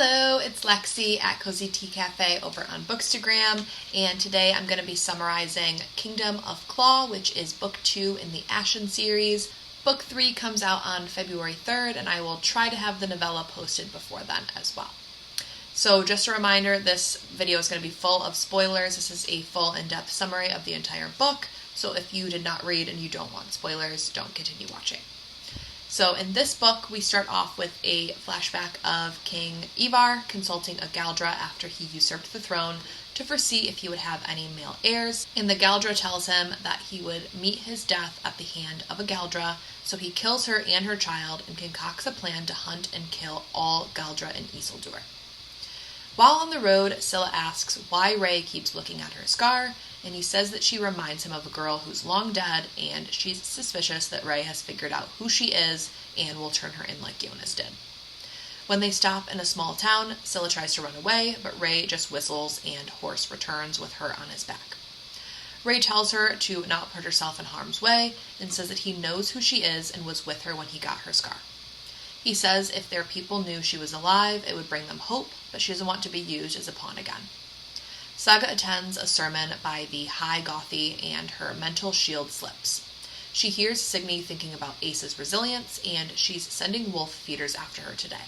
Hello, it's Lexi at Cozy Tea Cafe over on Bookstagram, and today I'm going to be summarizing Kingdom of Claw, which is book 2 in the Ashen series. Book 3 comes out on February 3rd, and I will try to have the novella posted before then as well. So just a reminder, this video is going to be full of spoilers. This is a full in-depth summary of the entire book, so if you did not read and you don't want spoilers, don't continue watching. So in this book, we start off with a flashback of King Ivar consulting a Galdra after he usurped the throne to foresee if he would have any male heirs. And the Galdra tells him that he would meet his death at the hand of a Galdra, so he kills her and her child and concocts a plan to hunt and kill all Galdra in Isildur. While on the road, Scylla asks why Ray keeps looking at her scar, and he says that she reminds him of a girl who's long dead, and she's suspicious that Ray has figured out who she is and will turn her in like Jonas did. When they stop in a small town, Scylla tries to run away, but Ray just whistles and Horse returns with her on his back. Ray tells her to not put herself in harm's way and says that he knows who she is and was with her when he got her scar. He says if their people knew she was alive, it would bring them hope, but she doesn't want to be used as a pawn again. Saga attends a sermon by the High Gothi and her mental shield slips. She hears Signy thinking about Ace's resilience, and she's sending wolf feeders after her today.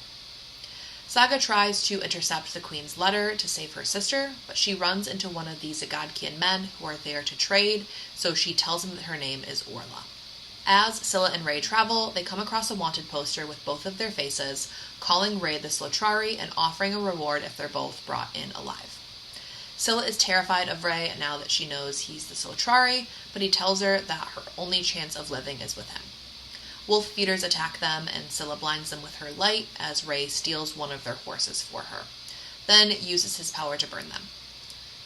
Saga tries to intercept the queen's letter to save her sister, but she runs into one of the Zagadkian men who are there to trade, so she tells him that her name is Orla. As Scylla and Ray travel, they come across a wanted poster with both of their faces, calling Ray the Slotrari and offering a reward if they're both brought in alive. Scylla is terrified of Ray now that she knows he's the Slotrari, but he tells her that her only chance of living is with him. Wolf feeders attack them, and Scylla blinds them with her light as Ray steals one of their horses for her, then uses his power to burn them.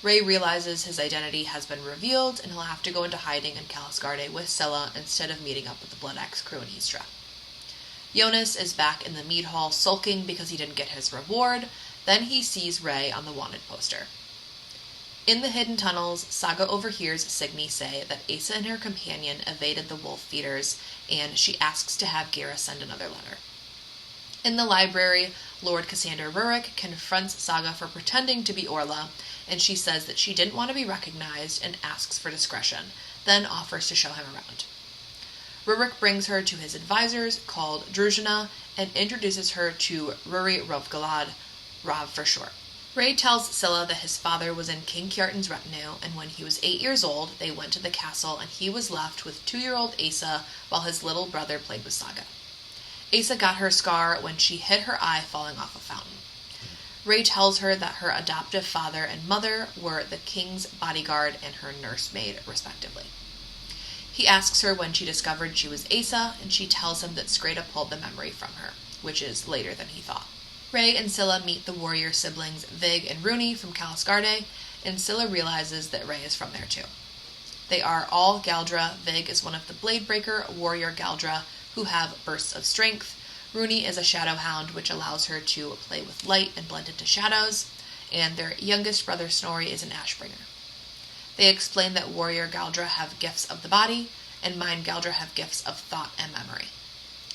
Ray realizes his identity has been revealed, and he'll have to go into hiding in Kalasgarde with Scylla instead of meeting up with the Blood Axe crew in Hystra. Jonas is back in the mead hall sulking because he didn't get his reward, then he sees Ray on the wanted poster. In the hidden tunnels, Saga overhears Signy say that Asa and her companion evaded the wolf feeders, and she asks to have Gera send another letter. In the library, Lord Cassander Rurik confronts Saga for pretending to be Orla, and she says that she didn't want to be recognized and asks for discretion, then offers to show him around. Rurik brings her to his advisors, called Druzhina, and introduces her to Ruri Rovgalad, Rav for short. Ray tells Scylla that his father was in King Kjartan's retinue, and when he was 8 years old, they went to the castle, and he was left with 2-year-old Asa while his little brother played with Saga. Asa got her scar when she hit her eye falling off a fountain. Ray tells her that her adoptive father and mother were the king's bodyguard and her nursemaid, respectively. He asks her when she discovered she was Asa, and she tells him that Skreda pulled the memory from her, which is later than he thought. Ray and Scylla meet the warrior siblings Vig and Runi from Kalasgarde, and Scylla realizes that Ray is from there too. They are all Galdra. Vig is one of the Bladebreaker warrior Galdra who have bursts of strength. Runi is a shadow hound, which allows her to play with light and blend into shadows, and their youngest brother Snorri is an Ashbringer. They explain that warrior Galdra have gifts of the body, and mind Galdra have gifts of thought and memory.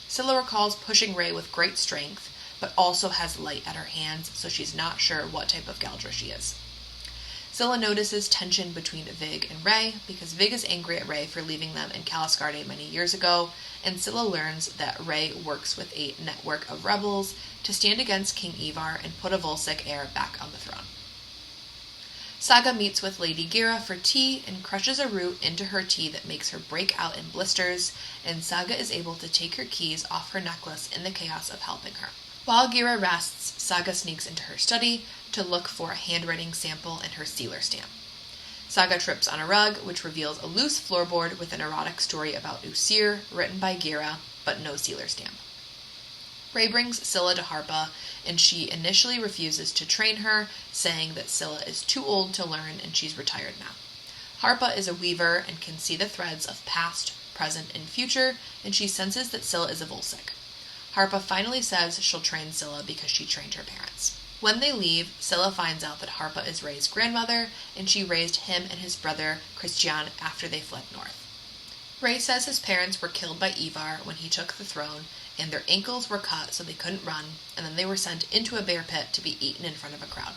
Scylla recalls pushing Ray with great strength, but also has light at her hands, so she's not sure what type of Galdra she is. Scylla notices tension between Vig and Ray, because Vig is angry at Ray for leaving them in Kalasgarde many years ago, and Scylla learns that Ray works with a network of rebels to stand against King Ivar and put a Volsec heir back on the throne. Saga meets with Lady Gera for tea and crushes a root into her tea that makes her break out in blisters, and Saga is able to take her keys off her necklace in the chaos of helping her. While Gera rests, Saga sneaks into her study to look for a handwriting sample and her sealer stamp. Saga trips on a rug, which reveals a loose floorboard with an erotic story about Usir, written by Gera, but no sealer stamp. Ray brings Scylla to Harpa, and she initially refuses to train her, saying that Scylla is too old to learn and she's retired now. Harpa is a weaver and can see the threads of past, present, and future, and she senses that Scylla is a Volsec. Harpa finally says she'll train Scylla because she trained her parents. When they leave, Scylla finds out that Harpa is Ray's grandmother, and she raised him and his brother Christian after they fled north. Ray says his parents were killed by Ivar when he took the throne, and their ankles were cut so they couldn't run, and then they were sent into a bear pit to be eaten in front of a crowd.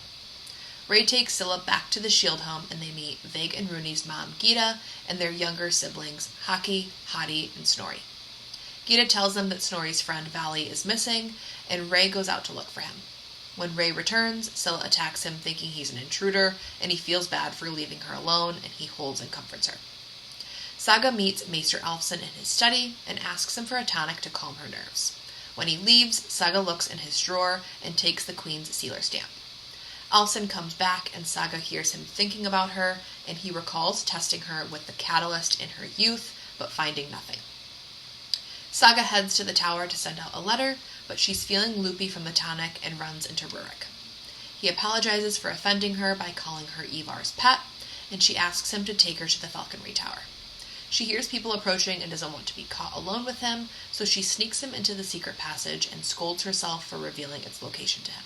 Ray takes Scylla back to the Shield home, and they meet Vig and Rooney's mom, Gita, and their younger siblings, Haki, Hadi, and Snorri. Gita tells them that Snorri's friend Vali is missing, and Ray goes out to look for him. When Ray returns, Scylla attacks him thinking he's an intruder, and he feels bad for leaving her alone, and he holds and comforts her. Saga meets Maester Alfson in his study and asks him for a tonic to calm her nerves. When he leaves, Saga looks in his drawer and takes the Queen's sealer stamp. Alfson comes back, and Saga hears him thinking about her, and he recalls testing her with the catalyst in her youth, but finding nothing. Saga heads to the tower to send out a letter, but she's feeling loopy from the tonic and runs into Rurik. He apologizes for offending her by calling her Ivar's pet, and she asks him to take her to the Falconry Tower. She hears people approaching and doesn't want to be caught alone with him, so she sneaks him into the secret passage and scolds herself for revealing its location to him.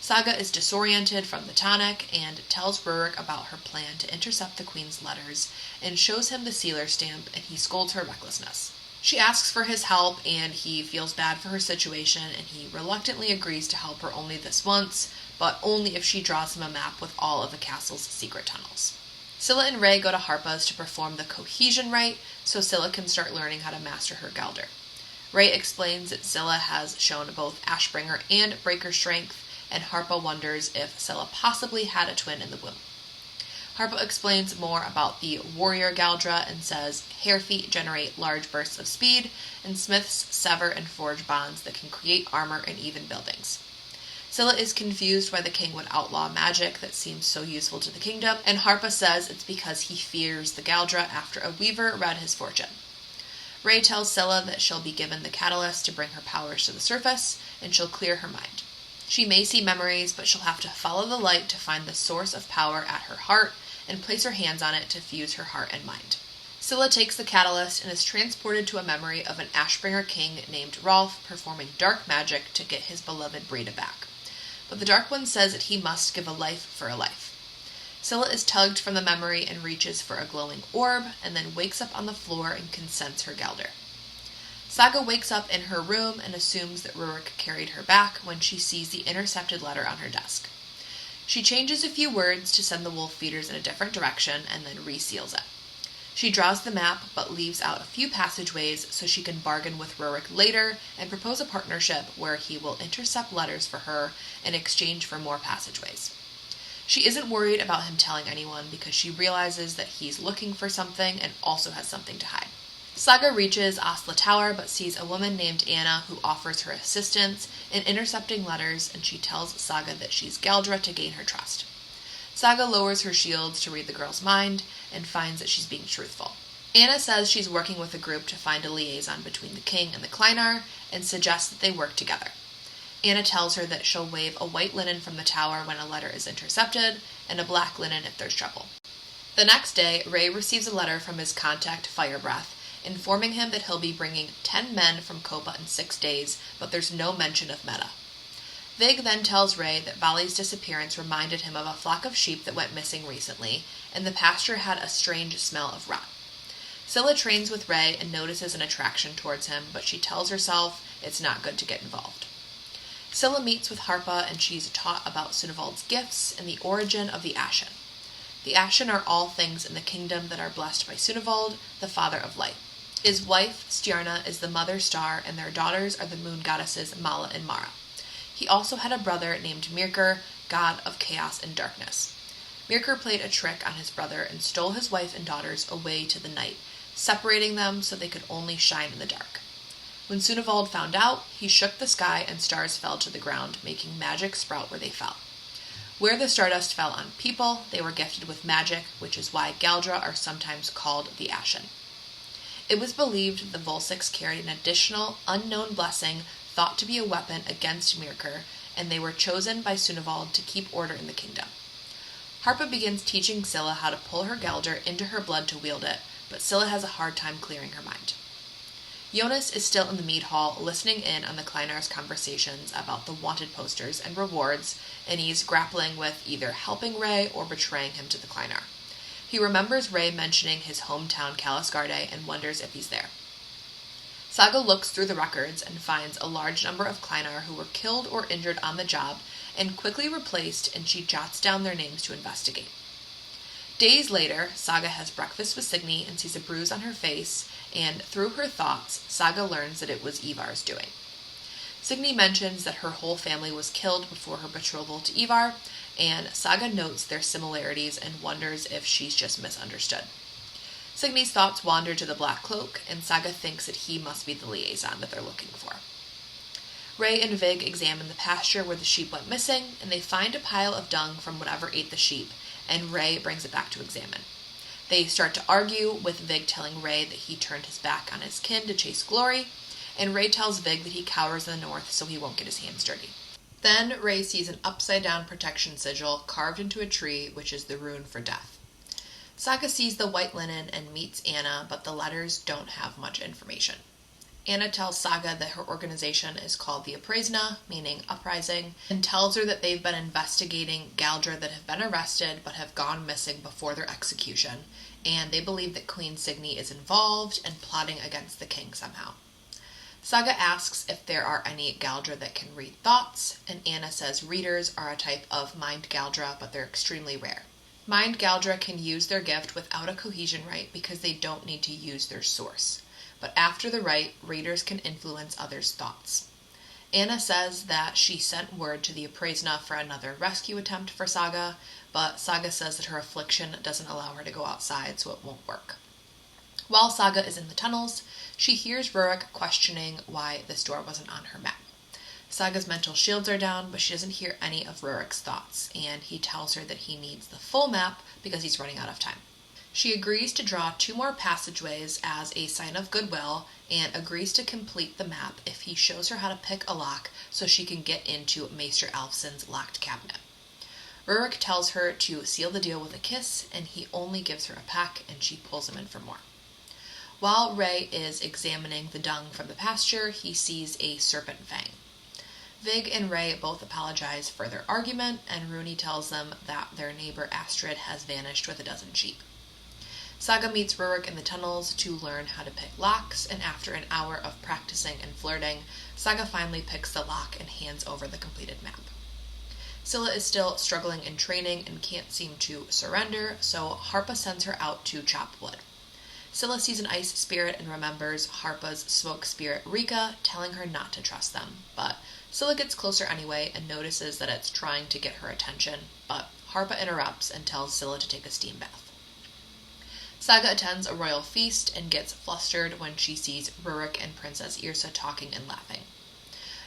Saga is disoriented from the tonic and tells Rurik about her plan to intercept the Queen's letters and shows him the sealer stamp, and he scolds her recklessness. She asks for his help, and he feels bad for her situation, and he reluctantly agrees to help her only this once, but only if she draws him a map with all of the castle's secret tunnels. Scylla and Ray go to Harpa's to perform the cohesion rite, so Scylla can start learning how to master her Gelder. Ray explains that Scylla has shown both Ashbringer and Breaker strength, and Harpa wonders if Scylla possibly had a twin in the womb. Harpa explains more about the warrior Galdra and says hair feet generate large bursts of speed, and smiths sever and forge bonds that can create armor and even buildings. Scylla is confused why the king would outlaw magic that seems so useful to the kingdom, and Harpa says it's because he fears the Galdra after a weaver read his fortune. Ray tells Scylla that she'll be given the catalyst to bring her powers to the surface, and she'll clear her mind. She may see memories, but she'll have to follow the light to find the source of power at her heart and place her hands on it to fuse her heart and mind. Scylla takes the catalyst and is transported to a memory of an Ashbringer king named Rolf performing dark magic to get his beloved Breda back. But the Dark One says that he must give a life for a life. Scylla is tugged from the memory and reaches for a glowing orb, and then wakes up on the floor and can sense her Gelder. Saga wakes up in her room and assumes that Rurik carried her back when she sees the intercepted letter on her desk. She changes a few words to send the wolf feeders in a different direction and then reseals it. She draws the map but leaves out a few passageways so she can bargain with Rurik later and propose a partnership where he will intercept letters for her in exchange for more passageways. She isn't worried about him telling anyone because she realizes that he's looking for something and also has something to hide. Saga reaches Asla Tower but sees a woman named Anna who offers her assistance in intercepting letters, and she tells Saga that she's Galdra to gain her trust. Saga lowers her shields to read the girl's mind and finds that she's being truthful. Anna says she's working with a group to find a liaison between the king and the Kleinar and suggests that they work together. Anna tells her that she'll wave a white linen from the tower when a letter is intercepted and a black linen if there's trouble. The next day, Ray receives a letter from his contact Firebreath informing him that he'll be bringing 10 men from Copa in 6 days, but there's no mention of Meta. Vig then tells Ray that Vali's disappearance reminded him of a flock of sheep that went missing recently, and the pasture had a strange smell of rot. Scylla trains with Ray and notices an attraction towards him, but she tells herself it's not good to get involved. Scylla meets with Harpa, and she's taught about Sunevald's gifts and the origin of the Ashen. The Ashen are all things in the kingdom that are blessed by Sunevald, the father of light. His wife, Stjarna, is the mother star, and their daughters are the moon goddesses Mala and Mara. He also had a brother named Mirkr, god of chaos and darkness. Mirkr played a trick on his brother and stole his wife and daughters away to the night, separating them so they could only shine in the dark. When Sunevald found out, he shook the sky and stars fell to the ground, making magic sprout where they fell. Where the stardust fell on people, they were gifted with magic, which is why Galdra are sometimes called the Ashen. It was believed the Volsics carried an additional, unknown blessing thought to be a weapon against Mirkr, and they were chosen by Sunevald to keep order in the kingdom. Harpa begins teaching Scylla how to pull her Gelder into her blood to wield it, but Scylla has a hard time clearing her mind. Jonas is still in the mead hall, listening in on the Kleinar's conversations about the wanted posters and rewards, and he's grappling with either helping Ray or betraying him to the Kleinar. He remembers Ray mentioning his hometown Calisgarde and wonders if he's there. Saga looks through the records and finds a large number of Kleinar who were killed or injured on the job and quickly replaced, and she jots down their names to investigate. Days later, Saga has breakfast with Signy and sees a bruise on her face, and through her thoughts, Saga learns that it was Ivar's doing. Signy mentions that her whole family was killed before her betrothal to Ivar, and Saga notes their similarities and wonders if she's just misunderstood. Signy's thoughts wander to the Black Cloak, and Saga thinks that he must be the liaison that they're looking for. Ray and Vig examine the pasture where the sheep went missing, and they find a pile of dung from whatever ate the sheep, and Ray brings it back to examine. They start to argue, with Vig telling Ray that he turned his back on his kin to chase glory, and Ray tells Vig that he cowers in the north so he won't get his hands dirty. Then Ray sees an upside-down protection sigil carved into a tree, which is the rune for death. Saga sees the white linen and meets Anna, but the letters don't have much information. Anna tells Saga that her organization is called the Appraisna, meaning uprising, and tells her that they've been investigating Galdra that have been arrested but have gone missing before their execution, and they believe that Queen Signy is involved and plotting against the king somehow. Saga asks if there are any Galdra that can read thoughts, and Anna says readers are a type of mind Galdra, but they're extremely rare. Mind Galdra can use their gift without a cohesion rite because they don't need to use their source. But after the rite, readers can influence others' thoughts. Anna says that she sent word to the Appraisna for another rescue attempt for Saga, but Saga says that her affliction doesn't allow her to go outside, so it won't work. While Saga is in the tunnels, she hears Rurik questioning why this door wasn't on her map. Saga's mental shields are down, but she doesn't hear any of Rurik's thoughts, and he tells her that he needs the full map because he's running out of time. She agrees to draw 2 more passageways as a sign of goodwill and agrees to complete the map if he shows her how to pick a lock so she can get into Maester Alfson's locked cabinet. Rurik tells her to seal the deal with a kiss, and he only gives her a peck, and she pulls him in for more. While Ray is examining the dung from the pasture, he sees a serpent fang. Vig and Ray both apologize for their argument, and Rooney tells them that their neighbor Astrid has vanished with a dozen sheep. Saga meets Rurik in the tunnels to learn how to pick locks, and after an hour of practicing and flirting, Saga finally picks the lock and hands over the completed map. Scylla is still struggling in training and can't seem to surrender, so Harpa sends her out to chop wood. Scylla sees an ice spirit and remembers Harpa's smoke spirit Rika telling her not to trust them, but Scylla gets closer anyway and notices that it's trying to get her attention, but Harpa interrupts and tells Scylla to take a steam bath. Saga attends a royal feast and gets flustered when she sees Rurik and Princess Yrsa talking and laughing.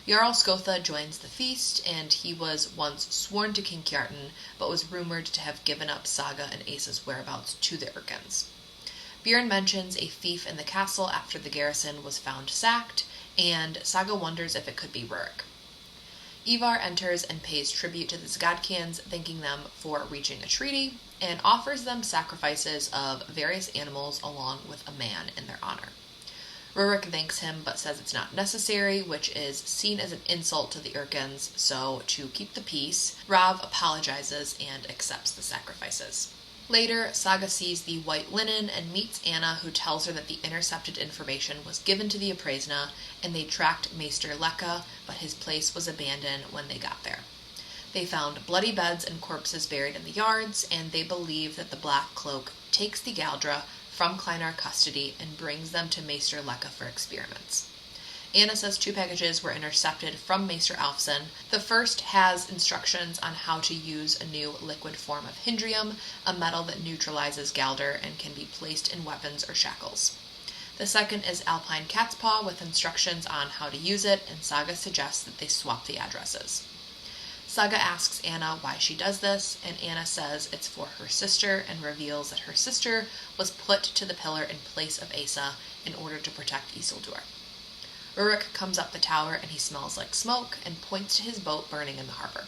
Jarl Skotha joins the feast, and he was once sworn to King Kjartan, but was rumored to have given up Saga and Asa's whereabouts to the Urkins. Bjorn mentions a fief in the castle after the garrison was found sacked, and Saga wonders if it could be Rurik. Ivar enters and pays tribute to the Zgodkians, thanking them for reaching a treaty, and offers them sacrifices of various animals along with a man in their honor. Rurik thanks him but says it's not necessary, which is seen as an insult to the Urkins, so to keep the peace, Rav apologizes and accepts the sacrifices. Later, Saga sees the white linen and meets Anna, who tells her that the intercepted information was given to the Appraisna, and they tracked Maester Lekka, but his place was abandoned when they got there. They found bloody beds and corpses buried in the yards, and they believe that the Black Cloak takes the Galdra from Kleinar custody and brings them to Maester Lekka for experiments. Anna says 2 packages were intercepted from Maester Alfson. The first has instructions on how to use a new liquid form of hindrium, a metal that neutralizes Galdr and can be placed in weapons or shackles. The second is Alpine Cat's Paw with instructions on how to use it, and Saga suggests that they swap the addresses. Saga asks Anna why she does this, and Anna says it's for her sister and reveals that her sister was put to the pillar in place of Asa in order to protect Isildur. Rurik comes up the tower and he smells like smoke and points to his boat burning in the harbor.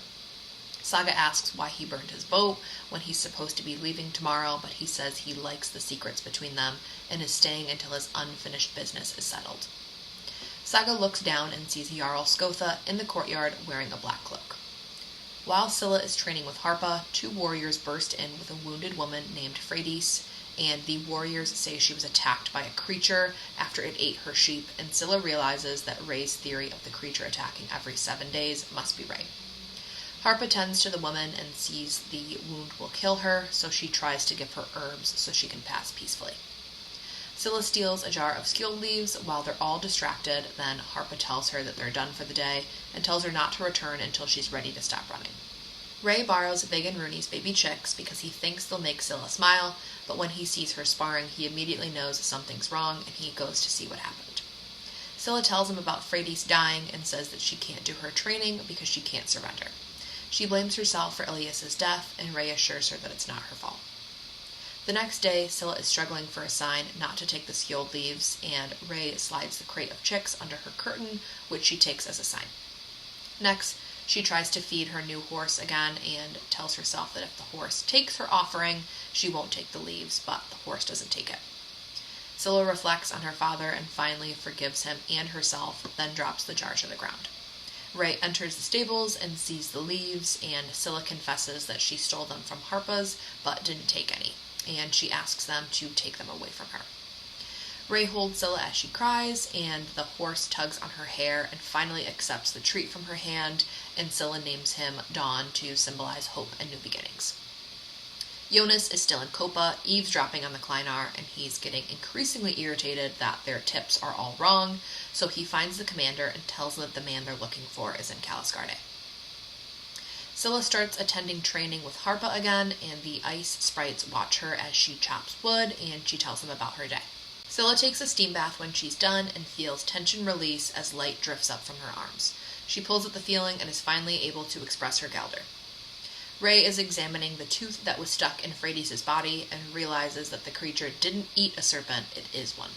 Saga asks why he burned his boat when he's supposed to be leaving tomorrow, but he says he likes the secrets between them and is staying until his unfinished business is settled. Saga looks down and sees Jarl Skotha in the courtyard wearing a black cloak. While Scylla is training with Harpa, two warriors burst in with a wounded woman named Phradies, and the warriors say she was attacked by a creature after it ate her sheep, and Scylla realizes that Ray's theory of the creature attacking every 7 days must be right. Harpa tends to the woman and sees the wound will kill her, so she tries to give her herbs so she can pass peacefully. Scylla steals a jar of skilled leaves while they're all distracted, then Harpa tells her that they're done for the day and tells her not to return until she's ready to stop running. Ray borrows Big and Rooney's baby chicks because he thinks they'll make Scylla smile, but when he sees her sparring, he immediately knows something's wrong and he goes to see what happened. Scylla tells him about Phradies dying and says that she can't do her training because she can't surrender. She blames herself for Ilias's death, and Ray assures her that it's not her fault. The next day, Scylla is struggling for a sign not to take the skilled leaves, and Ray slides the crate of chicks under her curtain, which she takes as a sign. Next, she tries to feed her new horse again and tells herself that if the horse takes her offering, she won't take the leaves, but the horse doesn't take it. Scylla reflects on her father and finally forgives him and herself, then drops the jar to the ground. Ray enters the stables and sees the leaves, and Scylla confesses that she stole them from Harpa's, but didn't take any, and she asks them to take them away from her. Ray holds Scylla as she cries, and the horse tugs on her hair and finally accepts the treat from her hand, and Scylla names him Dawn to symbolize hope and new beginnings. Jonas is still in Copa, eavesdropping on the Kleinar, and he's getting increasingly irritated that their tips are all wrong, so he finds the commander and tells them that the man they're looking for is in Caliscarde. Scylla starts attending training with Harpa again, and the ice sprites watch her as she chops wood, and she tells them about her day. Scylla takes a steam bath when she's done and feels tension release as light drifts up from her arms. She pulls at the feeling and is finally able to express her Galder. Ray is examining the tooth that was stuck in Phradies' body and realizes that the creature didn't eat a serpent, it is one.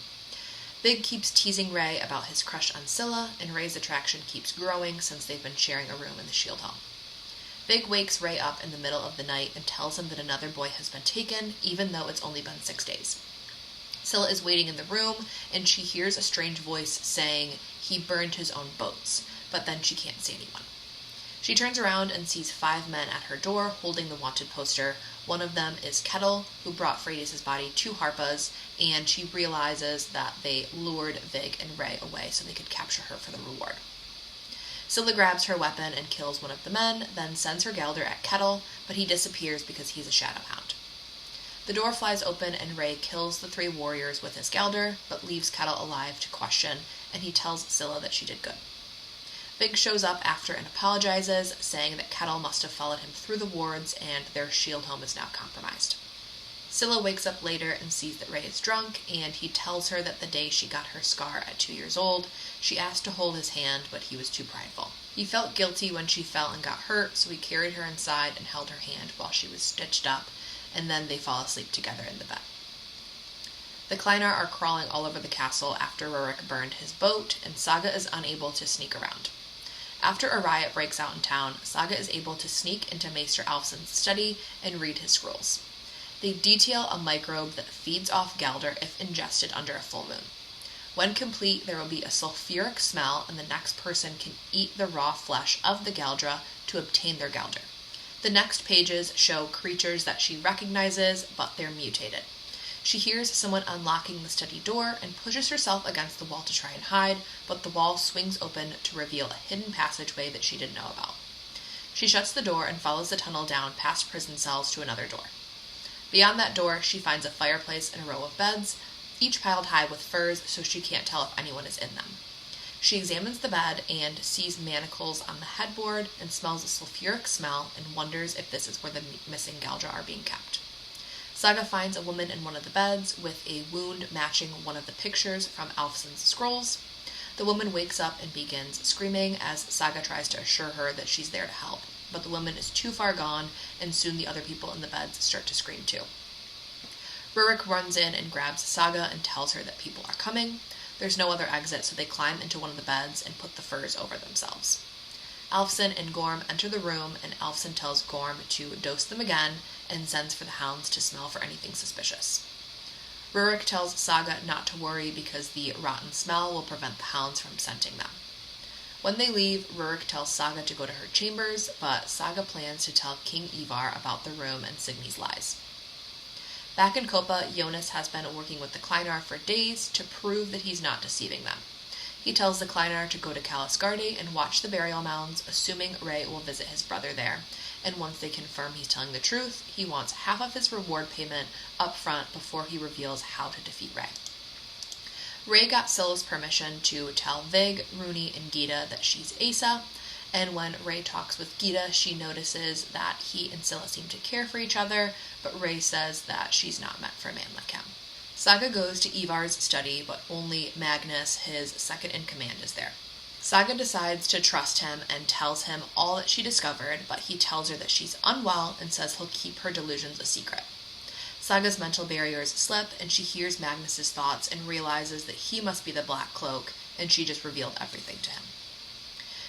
Big keeps teasing Ray about his crush on Scylla, and Ray's attraction keeps growing since they've been sharing a room in the shield home. Big wakes Ray up in the middle of the night and tells him that another boy has been taken, even though it's only been 6 days. Scylla is waiting in the room, and she hears a strange voice saying he burned his own boats, but then she can't see anyone. She turns around and sees 5 men at her door holding the wanted poster. One of them is Kettle, who brought Phradies' body to Harpa's, and she realizes that they lured Vig and Ray away so they could capture her for the reward. Scylla grabs her weapon and kills one of the men, then sends her Galder at Kettle, but he disappears because he's a shadow hound. The door flies open and Ray kills the 3 warriors with his Galder, but leaves Kettle alive to question, and he tells Scylla that she did good. Big shows up after and apologizes, saying that Kettle must have followed him through the wards and their shield home is now compromised. Scylla wakes up later and sees that Ray is drunk, and he tells her that the day she got her scar at 2 years old, she asked to hold his hand, but he was too prideful. He felt guilty when she fell and got hurt, so he carried her inside and held her hand while she was stitched up, and then they fall asleep together in the bed. The Kleinar are crawling all over the castle after Rurik burned his boat, and Saga is unable to sneak around. After a riot breaks out in town, Saga is able to sneak into Maester Alfson's study and read his scrolls. They detail a microbe that feeds off Galder if ingested under a full moon. When complete, there will be a sulfuric smell, and the next person can eat the raw flesh of the Galdra to obtain their Galder. The next pages show creatures that she recognizes, but they're mutated. She hears someone unlocking the study door and pushes herself against the wall to try and hide, but the wall swings open to reveal a hidden passageway that she didn't know about. She shuts the door and follows the tunnel down past prison cells to another door. Beyond that door, she finds a fireplace and a row of beds, each piled high with furs so she can't tell if anyone is in them. She examines the bed and sees manacles on the headboard and smells a sulfuric smell and wonders if this is where the missing Galdra are being kept. Saga finds a woman in one of the beds with a wound matching one of the pictures from Alfson's scrolls. The woman wakes up and begins screaming as Saga tries to assure her that she's there to help, but the woman is too far gone, and soon the other people in the beds start to scream too. Rurik runs in and grabs Saga and tells her that people are coming. There's no other exit, so they climb into one of the beds and put the furs over themselves. Alfson and Gorm enter the room, and Alfson tells Gorm to dose them again and sends for the hounds to smell for anything suspicious. Rurik tells Saga not to worry because the rotten smell will prevent the hounds from scenting them. When they leave, Rurik tells Saga to go to her chambers, but Saga plans to tell King Ivar about the room and Signy's lies. Back in Kopa, Jonas has been working with the Kleinar for days to prove that he's not deceiving them. He tells the Kleinar to go to Kalisgardi and watch the burial mounds, assuming Ray will visit his brother there. And once they confirm he's telling the truth, he wants half of his reward payment up front before he reveals how to defeat Ray. Ray got Scylla's permission to tell Vig, Rooney, and Gita that she's Asa, and when Ray talks with Gita, she notices that he and Scylla seem to care for each other, but Ray says that she's not meant for a man like him. Saga goes to Ivar's study, but only Magnus, his second-in-command, is there. Saga decides to trust him and tells him all that she discovered, but he tells her that she's unwell and says he'll keep her delusions a secret. Saga's mental barriers slip, and she hears Magnus's thoughts and realizes that he must be the Black Cloak, and she just revealed everything to him.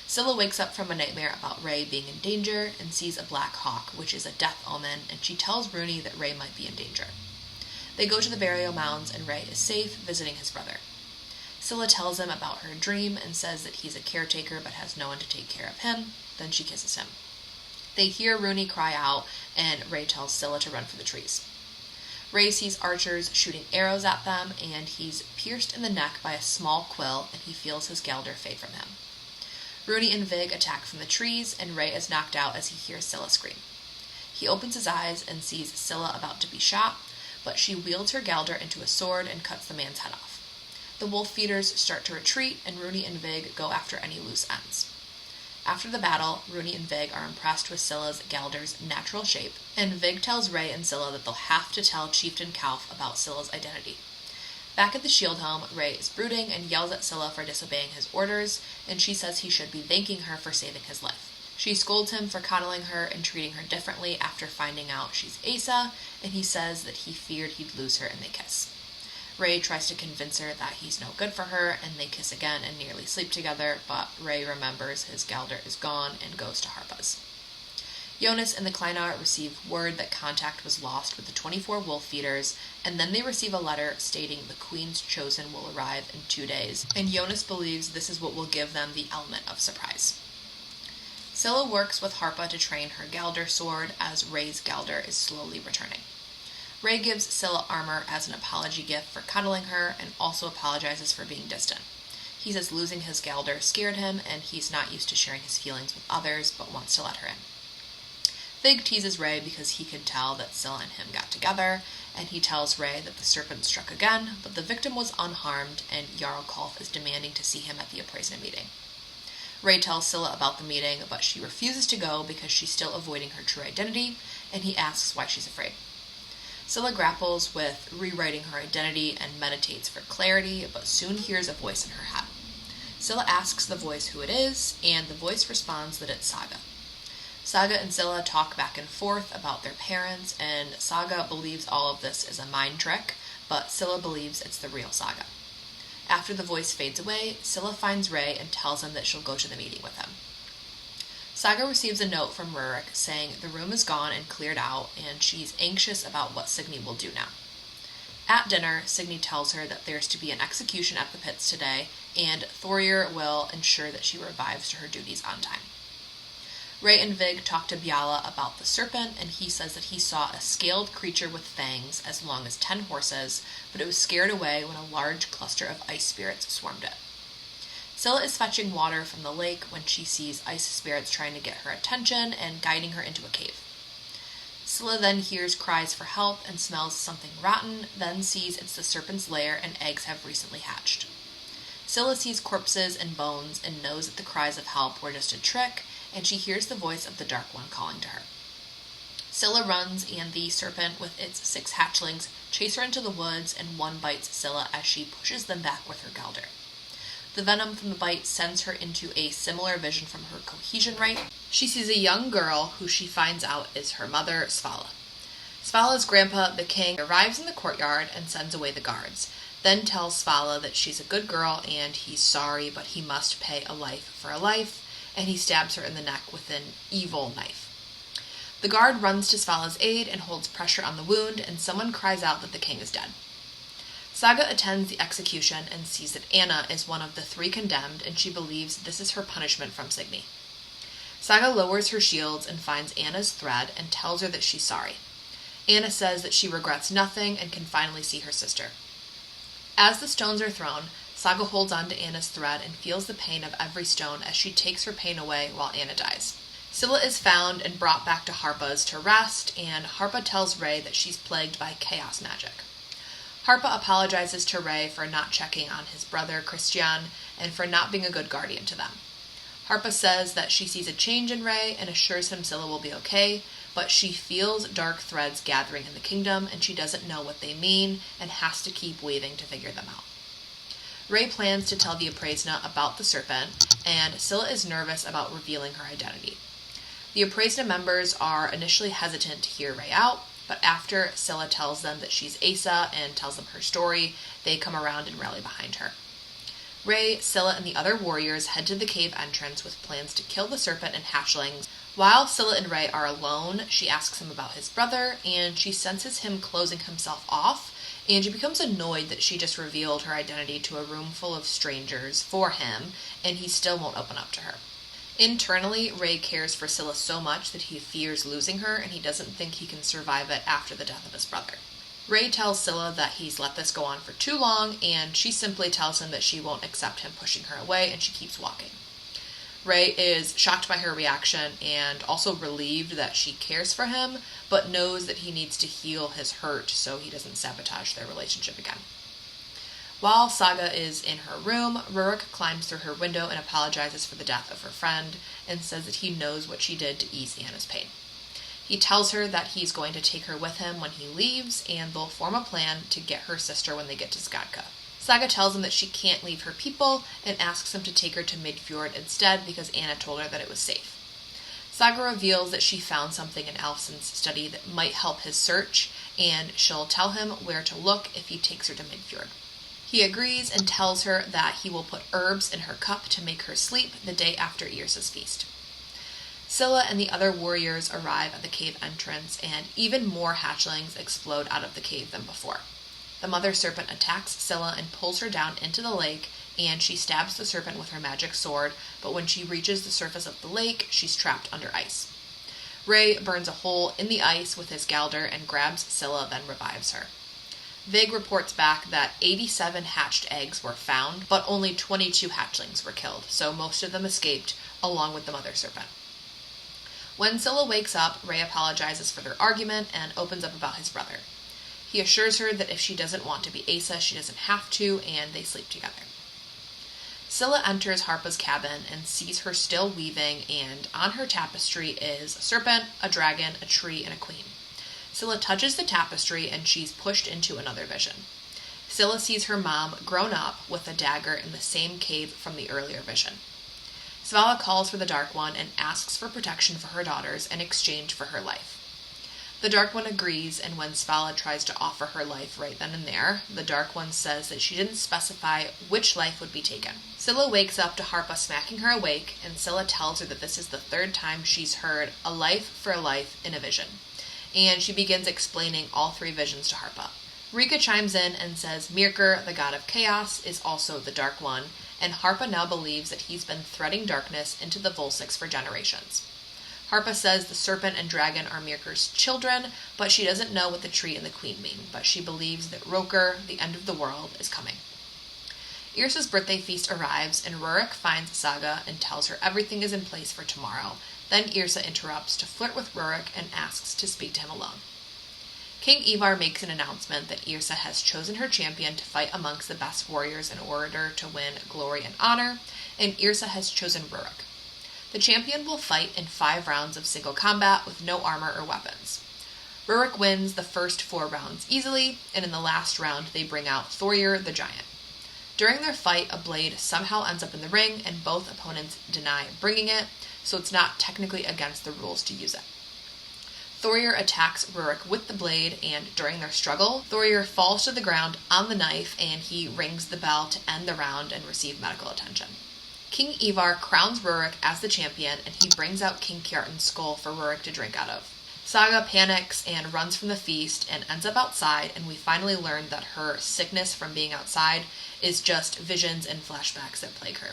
Scylla wakes up from a nightmare about Ray being in danger and sees a black hawk, which is a death omen, and she tells Rooney that Ray might be in danger. They go to the burial mounds, and Ray is safe, visiting his brother. Scylla tells him about her dream and says that he's a caretaker but has no one to take care of him. Then she kisses him. They hear Rooney cry out, and Ray tells Scylla to run for the trees. Ray sees archers shooting arrows at them, and he's pierced in the neck by a small quill, and he feels his Gelder fade from him. Rooney and Vig attack from the trees, and Ray is knocked out as he hears Scylla scream. He opens his eyes and sees Scylla about to be shot, but she wields her Gelder into a sword and cuts the man's head off. The wolf feeders start to retreat, and Rooney and Vig go after any loose ends. After the battle, Rooney and Vig are impressed with Scylla's Gelder's natural shape, and Vig tells Ray and Scylla that they'll have to tell Chieftain Kauf about Scylla's identity. Back at the shield home, Ray is brooding and yells at Scylla for disobeying his orders, and she says he should be thanking her for saving his life. She scolds him for coddling her and treating her differently after finding out she's Asa, and he says that he feared he'd lose her, and they kiss. Ray tries to convince her that he's no good for her, and they kiss again and nearly sleep together, but Ray remembers his Gelder is gone and goes to Harpa's. Jonas and the Kleinar receive word that contact was lost with the 24 wolf feeders, and then they receive a letter stating the Queen's Chosen will arrive in 2 days, and Jonas believes this is what will give them the element of surprise. Scylla works with Harpa to train her Gelder sword as Ray's Gelder is slowly returning. Ray gives Scylla armor as an apology gift for cuddling her and also apologizes for being distant. He says losing his Gelder scared him and he's not used to sharing his feelings with others but wants to let her in. Vig teases Ray because he can tell that Scylla and him got together, and he tells Ray that the serpent struck again, but the victim was unharmed and Jarl Kulf is demanding to see him at the Appraisement meeting. Ray tells Scylla about the meeting, but she refuses to go because she's still avoiding her true identity, and he asks why she's afraid. Scylla grapples with rewriting her identity and meditates for clarity, but soon hears a voice in her head. Scylla asks the voice who it is, and the voice responds that it's Saga. Saga and Scylla talk back and forth about their parents, and Saga believes all of this is a mind trick, but Scylla believes it's the real Saga. After the voice fades away, Scylla finds Ray and tells him that she'll go to the meeting with him. Saga receives a note from Rurik saying the room is gone and cleared out, and she's anxious about what Signy will do now. At dinner, Signy tells her that there's to be an execution at the pits today, and Thorir will ensure that she revives to her duties on time. Ray and Vig talk to Biala about the serpent, and he says that he saw a scaled creature with fangs as long as 10 horses, but it was scared away when a large cluster of ice spirits swarmed it. Scylla is fetching water from the lake when she sees ice spirits trying to get her attention and guiding her into a cave. Scylla then hears cries for help and smells something rotten, then sees it's the serpent's lair and eggs have recently hatched. Scylla sees corpses and bones and knows that the cries of help were just a trick, and she hears the voice of the Dark One calling to her. Scylla runs, and the serpent with its 6 hatchlings chase her into the woods, and one bites Scylla as she pushes them back with her Gelder. The venom from the bite sends her into a similar vision from her cohesion rite. She sees a young girl who she finds out is her mother, Svala. Svala's grandpa, the king, arrives in the courtyard and sends away the guards, then tells Svala that she's a good girl and he's sorry, but he must pay a life for a life, and he stabs her in the neck with an evil knife. The guard runs to Svala's aid and holds pressure on the wound, and someone cries out that the king is dead. Saga attends the execution and sees that Anna is one of the 3 condemned, and she believes this is her punishment from Signy. Saga lowers her shields and finds Anna's thread and tells her that she's sorry. Anna says that she regrets nothing and can finally see her sister. As the stones are thrown, Saga holds on to Anna's thread and feels the pain of every stone as she takes her pain away while Anna dies. Scylla is found and brought back to Harpa's to rest, and Harpa tells Ray that she's plagued by chaos magic. Harpa apologizes to Ray for not checking on his brother Christian and for not being a good guardian to them. Harpa says that she sees a change in Ray and assures him Scylla will be okay, but she feels dark threads gathering in the kingdom and she doesn't know what they mean and has to keep weaving to figure them out. Ray plans to tell the Appraisna about the serpent, and Scylla is nervous about revealing her identity. The Appraisna members are initially hesitant to hear Ray out, but after Scylla tells them that she's Asa and tells them her story, they come around and rally behind her. Ray, Scylla, and the other warriors head to the cave entrance with plans to kill the serpent and hatchlings. While Scylla and Ray are alone, she asks him about his brother, and she senses him closing himself off, and she becomes annoyed that she just revealed her identity to a room full of strangers for him, and he still won't open up to her. Internally, Ray cares for Scylla so much that he fears losing her, and he doesn't think he can survive it after the death of his brother. Ray tells Scylla that he's let this go on for too long, and she simply tells him that she won't accept him pushing her away, and she keeps walking. Ray is shocked by her reaction and also relieved that she cares for him, but knows that he needs to heal his hurt so he doesn't sabotage their relationship again. While Saga is in her room, Rurik climbs through her window and apologizes for the death of her friend and says that he knows what she did to ease Anna's pain. He tells her that he's going to take her with him when he leaves, and they'll form a plan to get her sister when they get to Skadka. Saga tells him that she can't leave her people and asks him to take her to Midfjord instead because Anna told her that it was safe. Saga reveals that she found something in Alfson's study that might help his search, and she'll tell him where to look if he takes her to Midfjord. He agrees and tells her that he will put herbs in her cup to make her sleep the day after Yrsa's feast. Scylla and the other warriors arrive at the cave entrance, and even more hatchlings explode out of the cave than before. The mother serpent attacks Scylla and pulls her down into the lake, and she stabs the serpent with her magic sword, but when she reaches the surface of the lake, she's trapped under ice. Ray burns a hole in the ice with his galder and grabs Scylla, then revives her. Vig reports back that 87 hatched eggs were found, but only 22 hatchlings were killed, so most of them escaped, along with the mother serpent. When Scylla wakes up, Ray apologizes for their argument and opens up about his brother. He assures her that if she doesn't want to be Asa, she doesn't have to, and they sleep together. Scylla enters Harpa's cabin and sees her still weaving, and on her tapestry is a serpent, a dragon, a tree, and a queen. Scylla touches the tapestry and she's pushed into another vision. Scylla sees her mom grown up with a dagger in the same cave from the earlier vision. Svala calls for the Dark One and asks for protection for her daughters in exchange for her life. The Dark One agrees, and when Svala tries to offer her life right then and there, the Dark One says that she didn't specify which life would be taken. Scylla wakes up to Harpa smacking her awake, and Scylla tells her that this is the 3rd time she's heard a life for a life in a vision. And she begins explaining all 3 visions to Harpa. Rika chimes in and says Mirkr, the god of chaos, is also the Dark One, and Harpa now believes that he's been threading darkness into the Volsics for generations. Harpa says the serpent and dragon are Mirkr's children, but she doesn't know what the tree and the queen mean, but she believes that Roker, the end of the world, is coming. Yrsa's birthday feast arrives, and Rurik finds Saga and tells her everything is in place for tomorrow. Then Yrsa interrupts to flirt with Rurik and asks to speak to him alone. King Ivar makes an announcement that Yrsa has chosen her champion to fight amongst the best warriors in order to win glory and honor, and Yrsa has chosen Rurik. The champion will fight in 5 rounds of single combat with no armor or weapons. Rurik wins the first 4 rounds easily, and in the last round they bring out Thorir the giant. During their fight, a blade somehow ends up in the ring, and both opponents deny bringing it, so it's not technically against the rules to use it. Thorir attacks Rurik with the blade, and during their struggle, Thorir falls to the ground on the knife, and he rings the bell to end the round and receive medical attention. King Ivar crowns Rurik as the champion, and he brings out King Kjartan's skull for Rurik to drink out of. Saga panics and runs from the feast and ends up outside, and we finally learn that her sickness from being outside is just visions and flashbacks that plague her.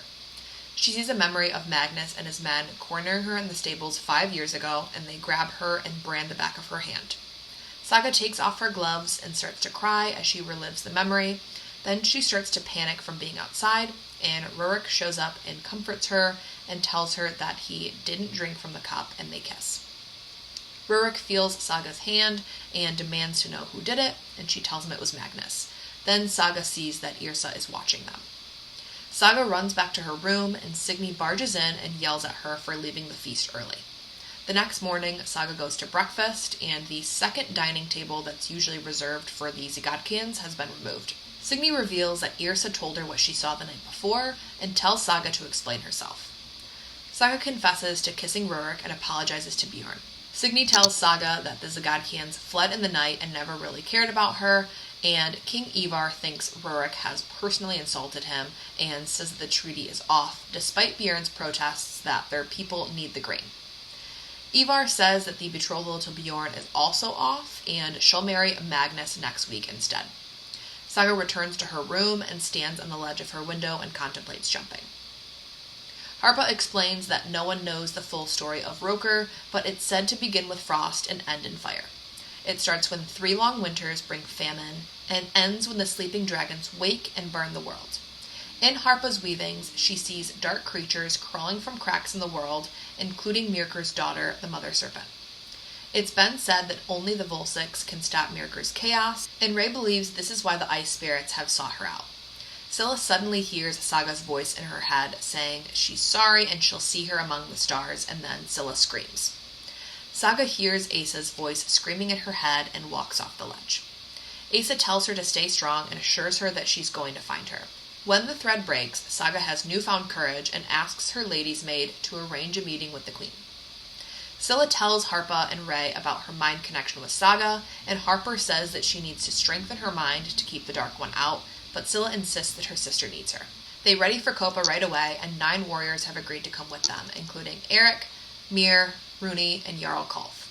She sees a memory of Magnus and his men cornering her in the stables 5 years ago, and they grab her and brand the back of her hand. Saga takes off her gloves and starts to cry as she relives the memory. Then she starts to panic from being outside, and Rurik shows up and comforts her and tells her that he didn't drink from the cup, and they kiss. Rurik feels Saga's hand and demands to know who did it, and she tells him it was Magnus. Then Saga sees that Yrsa is watching them. Saga runs back to her room, and Signy barges in and yells at her for leaving the feast early. The next morning, Saga goes to breakfast, and the second dining table that's usually reserved for the Zygodkians has been removed. Signy reveals that Yrsa told her what she saw the night before, and tells Saga to explain herself. Saga confesses to kissing Rurik and apologizes to Bjorn. Signy tells Saga that the Zygodkians fled in the night and never really cared about her, and King Ivar thinks Rurik has personally insulted him and says that the treaty is off, despite Bjorn's protests that their people need the grain. Ivar says that the betrothal to Bjorn is also off, and she'll marry Magnus next week instead. Saga returns to her room and stands on the ledge of her window and contemplates jumping. Harpa explains that no one knows the full story of Roker, but it's said to begin with frost and end in fire. It starts when 3 long winters bring famine, and ends when the sleeping dragons wake and burn the world. In Harpa's weavings, she sees dark creatures crawling from cracks in the world, including Mirkur's daughter, the Mother Serpent. It's been said that only the Volsics can stop Mirkur's chaos, and Ray believes this is why the ice spirits have sought her out. Scylla suddenly hears Saga's voice in her head, saying she's sorry and she'll see her among the stars, and then Scylla screams. Saga hears Asa's voice screaming in her head and walks off the ledge. Asa tells her to stay strong and assures her that she's going to find her. When the thread breaks, Saga has newfound courage and asks her lady's maid to arrange a meeting with the queen. Scylla tells Harpa and Ray about her mind connection with Saga, and Harper says that she needs to strengthen her mind to keep the Dark One out, but Scylla insists that her sister needs her. They ready for Copa right away, and 9 warriors have agreed to come with them, including Eric, Mir, Rooney, and Jarl Kulf.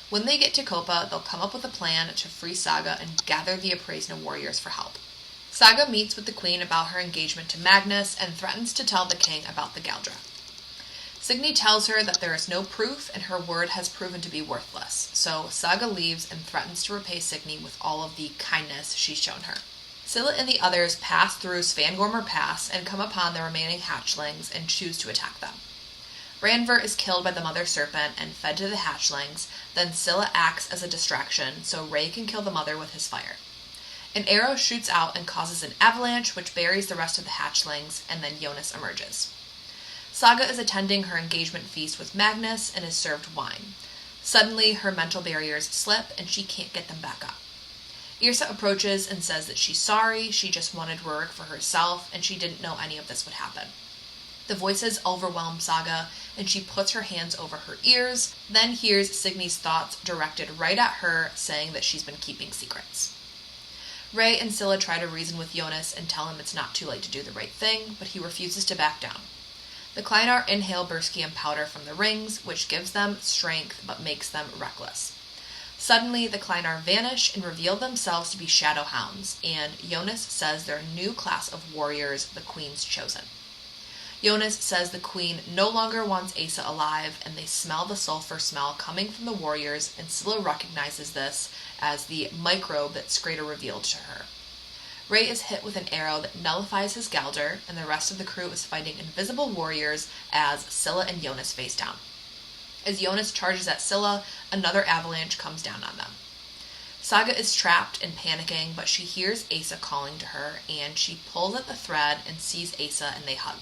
When they get to Copa, they'll come up with a plan to free Saga and gather the Appraisna warriors for help. Saga meets with the queen about her engagement to Magnus and threatens to tell the king about the Galdra. Signy tells her that there is no proof and her word has proven to be worthless, so Saga leaves and threatens to repay Signy with all of the kindness she's shown her. Scylla and the others pass through Svangormer Pass and come upon the remaining hatchlings and choose to attack them. Ranver is killed by the Mother Serpent and fed to the hatchlings, then Scylla acts as a distraction so Ray can kill the mother with his fire. An arrow shoots out and causes an avalanche which buries the rest of the hatchlings, and then Jonas emerges. Saga is attending her engagement feast with Magnus and is served wine. Suddenly, her mental barriers slip and she can't get them back up. Yrsa approaches and says that she's sorry, she just wanted Rurik for herself, and she didn't know any of this would happen. The voices overwhelm Saga, and she puts her hands over her ears, then hears Signy's thoughts directed right at her, saying that she's been keeping secrets. Ray and Scylla try to reason with Jonas and tell him it's not too late to do the right thing, but he refuses to back down. The Kleinar inhale Berskium powder from the rings, which gives them strength but makes them reckless. Suddenly, the Kleinar vanish and reveal themselves to be shadow hounds, and Jonas says they're a new class of warriors the Queen's chosen. Jonas says the Queen no longer wants Asa alive, and they smell the sulfur smell coming from the warriors, and Scylla recognizes this as the microbe that Skreda revealed to her. Ray is hit with an arrow that nullifies his Galdr, and the rest of the crew is fighting invisible warriors as Scylla and Jonas face down. As Jonas charges at Scylla, another avalanche comes down on them. Saga is trapped and panicking, but she hears Asa calling to her, and she pulls at the thread and sees Asa, and they hug.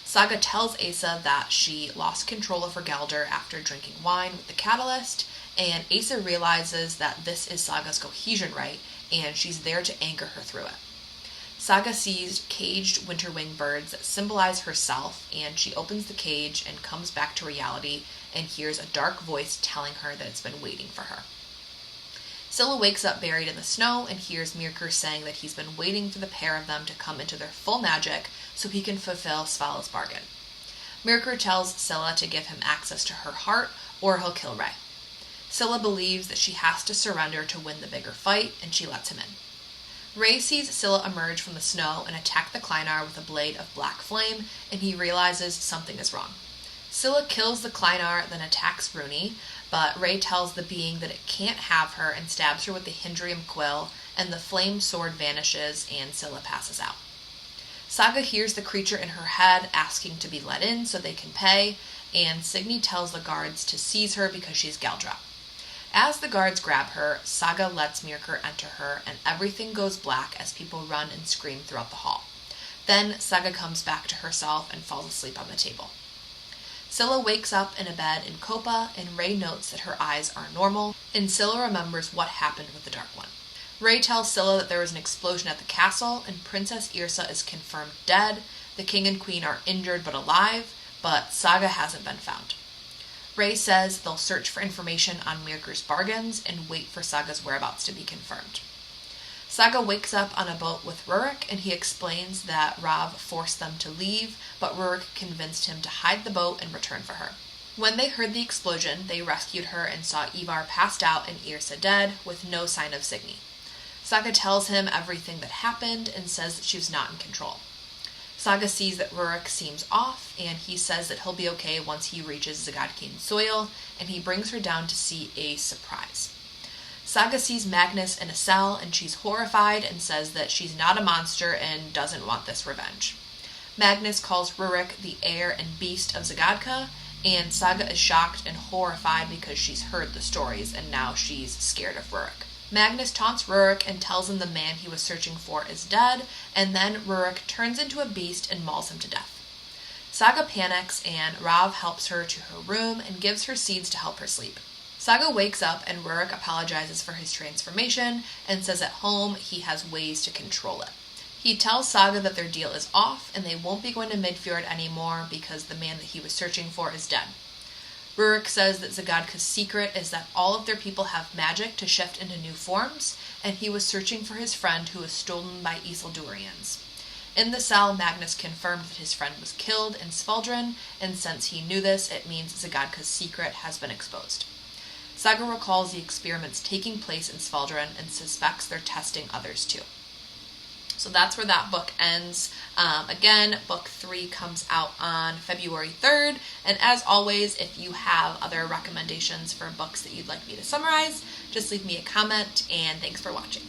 Saga tells Asa that she lost control of her Galdr after drinking wine with the catalyst, and Asa realizes that this is Saga's cohesion rite, and she's there to anchor her through it. Saga sees caged winterwing birds that symbolize herself, and she opens the cage and comes back to reality and hears a dark voice telling her that it's been waiting for her. Scylla wakes up buried in the snow and hears Mirkur saying that he's been waiting for the pair of them to come into their full magic so he can fulfill Svala's bargain. Mirkur tells Scylla to give him access to her heart or he'll kill Ray. Scylla believes that she has to surrender to win the bigger fight, and she lets him in. Ray sees Scylla emerge from the snow and attack the Kleinar with a blade of black flame, and he realizes something is wrong. Scylla kills the Kleinar, then attacks Rooney, but Ray tells the being that it can't have her and stabs her with the Hindrium quill, and the flame sword vanishes and Scylla passes out. Saga hears the creature in her head asking to be let in so they can pay, and Signy tells the guards to seize her because she's Galdra. As the guards grab her, Saga lets Mirker enter her, and everything goes black as people run and scream throughout the hall. Then Saga comes back to herself and falls asleep on the table. Scylla wakes up in a bed in Copa, and Ray notes that her eyes are normal, and Scylla remembers what happened with the Dark One. Ray tells Scylla that there was an explosion at the castle, and Princess Yrsa is confirmed dead. The king and queen are injured but alive, but Saga hasn't been found. Ray says they'll search for information on Mirker's bargains and wait for Saga's whereabouts to be confirmed. Saga wakes up on a boat with Rurik, and he explains that Rav forced them to leave, but Rurik convinced him to hide the boat and return for her. When they heard the explosion, they rescued her and saw Ivar passed out and Yrsa dead, with no sign of Signy. Saga tells him everything that happened and says that she was not in control. Saga sees that Rurik seems off, and he says that he'll be okay once he reaches Zagadkian soil, and he brings her down to see a surprise. Saga sees Magnus in a cell, and she's horrified and says that she's not a monster and doesn't want this revenge. Magnus calls Rurik the heir and beast of Zagadka, and Saga is shocked and horrified because she's heard the stories, and now she's scared of Rurik. Magnus taunts Rurik and tells him the man he was searching for is dead, and then Rurik turns into a beast and mauls him to death. Saga panics, and Rav helps her to her room and gives her seeds to help her sleep. Saga wakes up, and Rurik apologizes for his transformation and says at home he has ways to control it. He tells Saga that their deal is off and they won't be going to Midfjord anymore because the man that he was searching for is dead. Rurik says that Zagadka's secret is that all of their people have magic to shift into new forms, and he was searching for his friend who was stolen by Isildurians. In the cell, Magnus confirmed that his friend was killed in Svaldrin, and since he knew this, it means Zagadka's secret has been exposed. Saga recalls the experiments taking place in Svaldrin and suspects they're testing others too. So that's where that book ends. Again, book 3 comes out on February 3rd. And as always, if you have other recommendations for books that you'd like me to summarize, just leave me a comment, and thanks for watching.